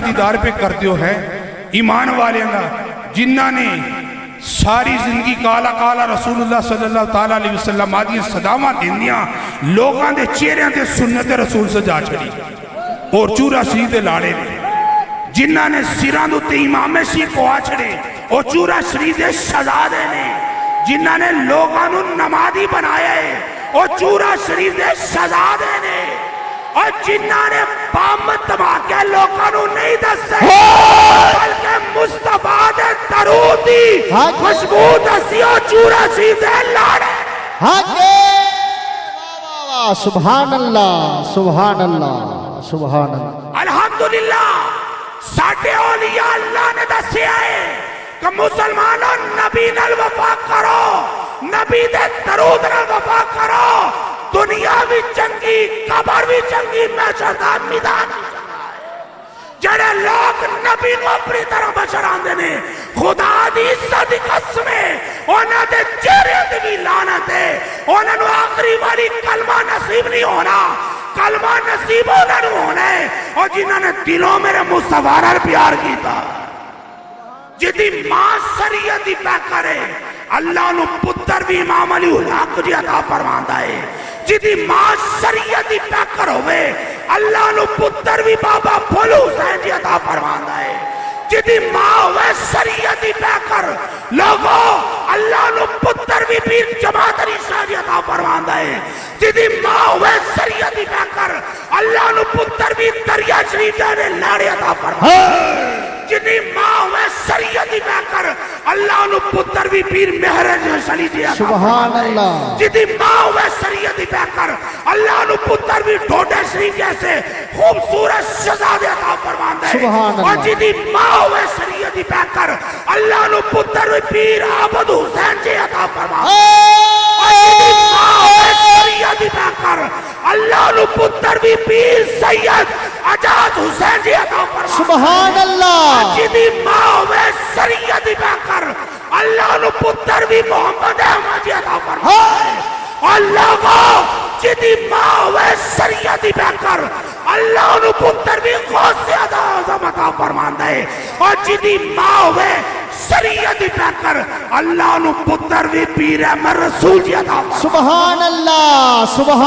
دیدار پہ کر دیو ہے ایمان والے گا جنہ نے ساری زندگی کالا کالا رسول اللہ صلی اللہ تعالیٰ علیہ وسلم آدھیاں صدامہ دیندیاں لوگاں دے چہرے دے سنت رسول سے جا چڑی اور چورا شریف دے لاڑے نے جنہ نے سیران دو تے امام سی کو آچڑے اور چورا شریف دے شہزادے نے جنہ نے لوگاں نو نمازی بنایا ہے اور چورا شریف دے شہزادے نے اور جنہ نے بام دھماکے لوگاں نو نہیں دسے بلکہ مصطفیٰ دے درودی خوشبو دسیو چورا شریف دے لاڑے سبحان اللہ سبحان اللہ سبحان اللہ الحمدللہ ساٹھے اولیاء اللہ نے دسے آئے کہ مسلمانوں نبی نال وفا کرو نبی دے درود نال وفا کرو دنیا بھی چنگی قبر بھی چنگی محشر دا میدان جڑے لوگ نبی کو اپنی طرح بشر آندے نے خدا دی عزت دی قسمیں انہاں دے چہرے تے بھی لعنت ہے انہاں نو آخری والی کلمہ نصیب نہیں ہونا کلمہ نصیب ہونا ہے اور جنہوں نے دلوں میرے مصطفیٰ نال پیار کیتا جدی ماں شریعت دی پہ کرے اللہ نو پتر بھی امام علی الحق جی عطا فرماندا ہے جدی ماں شریعت دی پہ کروے اللہ نو پتر بھی بابا بھولو حسین جی عطا فرماندا ہے جدی ماں ہوئے شریعت دی پہ کر لوگوں اللہ نو پتر بھی پیر جماعت علی شاہ جی عطا فرماندا ہے جدی ماں ہوئے شریعت دی پہ کر اللہ نو پتر بھی دریا شریف جانے لاڑے عطا فرماندا ہے جدی ماں ہوئے شریعت دی پہ کر اللہ نو پتر بھی پیر مہرج شلی جی عطا سبحان اللہ جدی ماں ہوئے شریعت دی پہ کر اللہ نو پتر بھی ڈوڈے شریف جیسے خوبصورت شہزادے عطا فرماندا ہے سبحان اللہ اور جدی ماں ہوئے شریعت دی پہ کر اللہ نو پتر بھی پیر عابد حسین جی عطا فرماندا ہے اور جدی ماں ہوئے شریعت دی پہ کر اللہ نو پتر بھی پیر سید اجاز حسین جی عطا فرماندا ہے سبحان اللہ جدی ماں ہوئے شریعت دی پہ کر اللہ نو پتر بھی محمد احمد جی عطا فرماندا ہے اللہ کو جدی ماں ہوئے شریعت دی پہ کر اللہ نو پتر بھی غوث اعظم عطا فرماندا ہے اور جدی ماں ہوئے شریعت دی پہ کر اللہ نو پتر بھی پیر احمد رسول جی عطا فرماندا ہے سبحان اللہ سبحان